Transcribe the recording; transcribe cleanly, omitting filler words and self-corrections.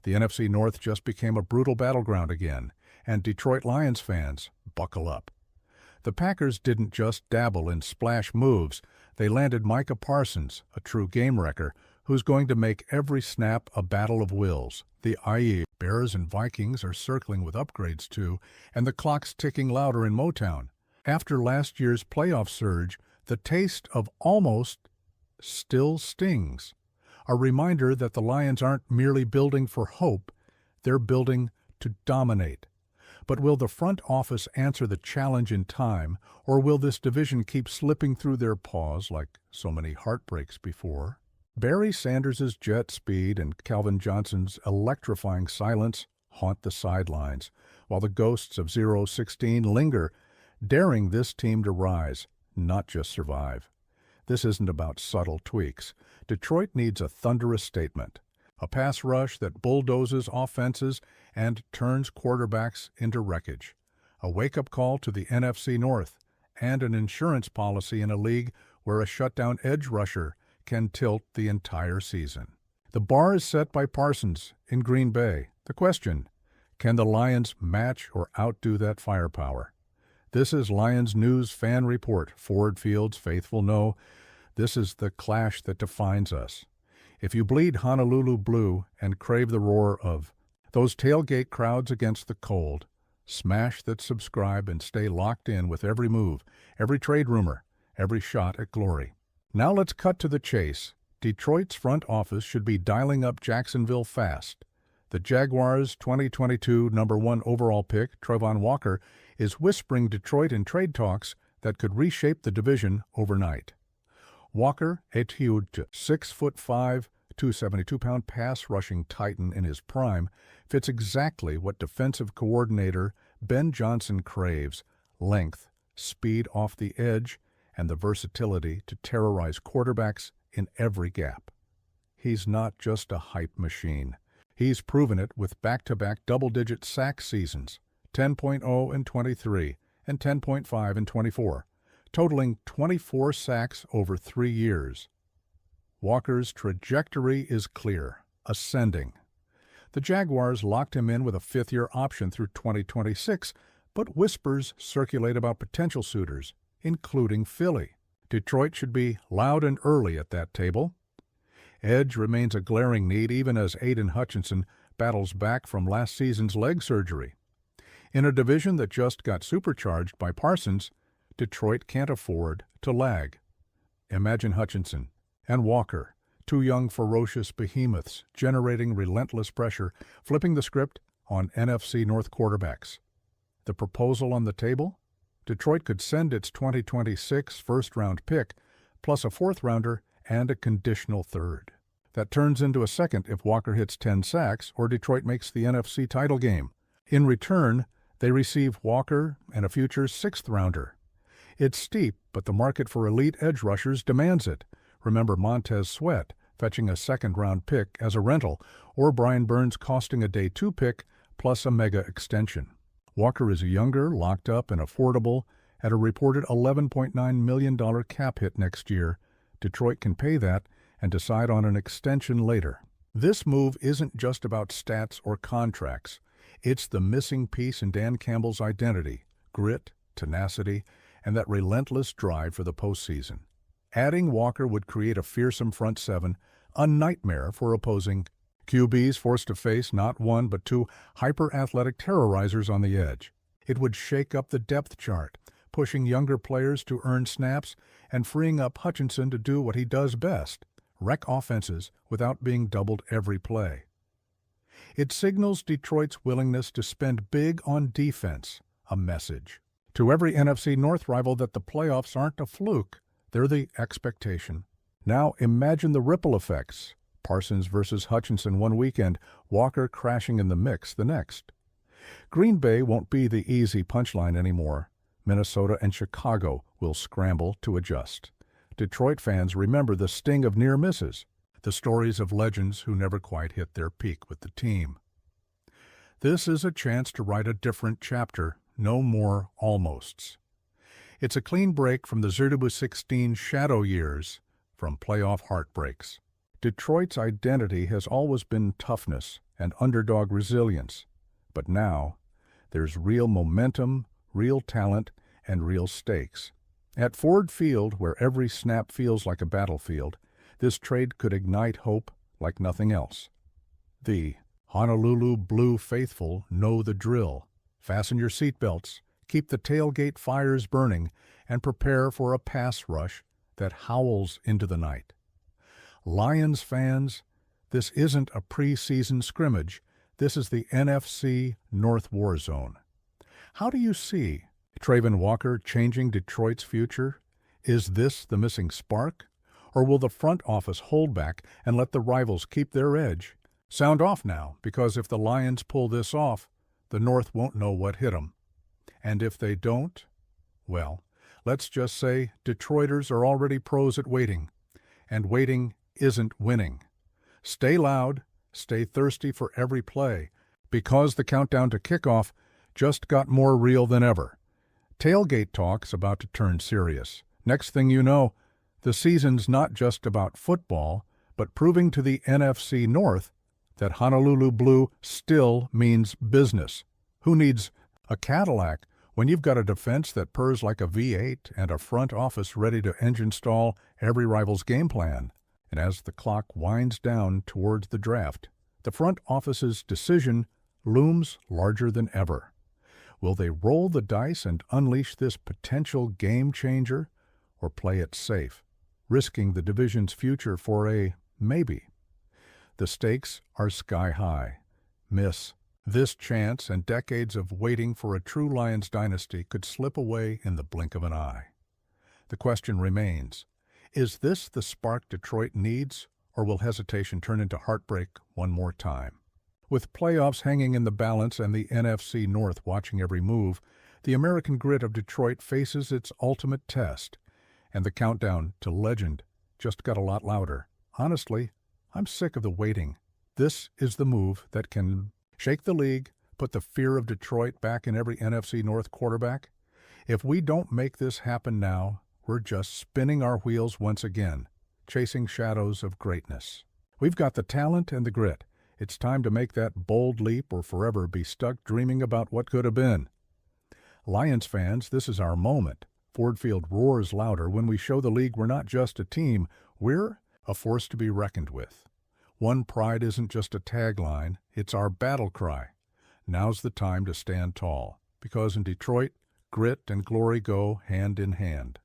The NFC North just became a brutal battleground again, and Detroit Lions fans, buckle up. The Packers didn't just dabble in splash moves. They landed Micah Parsons, a true game wrecker, who's going to make every snap a battle of wills. The IE Bears and Vikings are circling with upgrades too, and the clock's ticking louder in Motown. After last year's playoff surge, the taste of almost still stings. A reminder that the Lions aren't merely building for hope, they're building to dominate. But will the front office answer the challenge in time, or will this division keep slipping through their paws like so many heartbreaks before? Barry Sanders' jet speed and Calvin Johnson's electrifying silence haunt the sidelines, while the ghosts of 0-16 linger, daring this team to rise, not just survive. This isn't about subtle tweaks. Detroit needs a thunderous statement. A pass rush that bulldozes offenses and turns quarterbacks into wreckage. A wake-up call to the NFC North, and an insurance policy in a league where a shutdown edge rusher can tilt the entire season. The bar is set by Parsons in Green Bay. The question, can the Lions match or outdo that firepower? This is Lions News Fan Report. Ford Field's faithful know this is the clash that defines us. If you bleed Honolulu blue and crave the roar of those tailgate crowds against the cold, smash that subscribe and stay locked in with every move, every trade rumor, every shot at glory. Now let's cut to the chase. Detroit's front office should be dialing up Jacksonville fast. The Jaguars' 2022 #1 overall pick, Trevon Walker, is whispering Detroit in trade talks that could reshape the division overnight. Walker, a huge 6'5", 272-pound pass-rushing titan in his prime, fits exactly what defensive coordinator Ben Johnson craves: length, speed off the edge, and the versatility to terrorize quarterbacks in every gap. He's not just a hype machine. He's proven it with back-to-back double-digit sack seasons, 10.0 in 23 and 10.5 in 24, totaling 24 sacks over 3 years. Walker's trajectory is clear, ascending. The Jaguars locked him in with a 5th-year option through 2026, but whispers circulate about potential suitors, including Philly. Detroit should be loud and early at that table. Edge remains a glaring need even as Aiden Hutchinson battles back from last season's leg surgery. In a division that just got supercharged by Parsons, Detroit can't afford to lag. Imagine Hutchinson and Walker, two young ferocious behemoths generating relentless pressure, flipping the script on NFC North quarterbacks. The proposal on the table? Detroit could send its 2026 first-round pick, plus a 4th-rounder and a conditional 3rd. That turns into a 2nd if Walker hits 10 sacks or Detroit makes the NFC title game. In return, they receive Walker and a future 6th-rounder. It's steep, but the market for elite edge rushers demands it. Remember Montez Sweat fetching a 2nd-round pick as a rental, or Brian Burns costing a day 2 pick plus a mega extension. Walker is younger, locked up, and affordable at a reported $11.9 million cap hit next year. Detroit can pay that and decide on an extension later. This move isn't just about stats or contracts. It's the missing piece in Dan Campbell's identity: grit, tenacity, and that relentless drive for the postseason. Adding Walker would create a fearsome front seven, a nightmare for opposing QBs forced to face not one but 2 hyper-athletic terrorizers on the edge. It would shake up the depth chart, pushing younger players to earn snaps and freeing up Hutchinson to do what he does best: wreck offenses without being doubled every play. It signals Detroit's willingness to spend big on defense, a message to every NFC North rival that the playoffs aren't a fluke, they're the expectation. Now imagine the ripple effects: Parsons versus Hutchinson one weekend, Walker crashing in the mix the next. Green Bay won't be the easy punchline anymore. Minnesota and Chicago will scramble to adjust. Detroit fans remember the sting of near misses, the stories of legends who never quite hit their peak with the team. This is a chance to write a different chapter, no more almosts. It's a clean break from the 0-16 shadow years, from playoff heartbreaks. Detroit's identity has always been toughness and underdog resilience. But now, there's real momentum, real talent, and real stakes. At Ford Field, where every snap feels like a battlefield, this trade could ignite hope like nothing else. The Honolulu Blue faithful know the drill. Fasten your seatbelts, keep the tailgate fires burning, and prepare for a pass rush that howls into the night. Lions fans, this isn't a preseason scrimmage. This is the NFC North war zone. How do you see Trevon Walker changing Detroit's future? Is this the missing spark? Or will the front office hold back and let the rivals keep their edge? Sound off now, because if the Lions pull this off, the North won't know what hit 'em. And if they don't, well, let's just say Detroiters are already pros at waiting. And waiting isn't winning. Stay loud, stay thirsty for every play, because the countdown to kickoff just got more real than ever. Tailgate talk's about to turn serious. Next thing you know, the season's not just about football, but proving to the NFC North that Honolulu Blue still means business. Who needs a Cadillac when you've got a defense that purrs like a V8 and a front office ready to engine-stall every rival's game plan? And as the clock winds down towards the draft, the front office's decision looms larger than ever. Will they roll the dice and unleash this potential game-changer, or play it safe, risking the division's future for a maybe? The stakes are sky-high. Miss this chance, and decades of waiting for a true Lions dynasty could slip away in the blink of an eye. The question remains, is this the spark Detroit needs, or will hesitation turn into heartbreak one more time? With playoffs hanging in the balance and the NFC North watching every move, the American grit of Detroit faces its ultimate test, and the countdown to legend just got a lot louder. Honestly, I'm sick of the waiting. This is the move that can shake the league, put the fear of Detroit back in every NFC North quarterback. If we don't make this happen now, we're just spinning our wheels once again, chasing shadows of greatness. We've got the talent and the grit. It's time to make that bold leap or forever be stuck dreaming about what could have been. Lions fans, this is our moment. Ford Field roars louder when we show the league we're not just a team, we're a force to be reckoned with. One pride isn't just a tagline, it's our battle cry. Now's the time to stand tall, because in Detroit, grit and glory go hand in hand.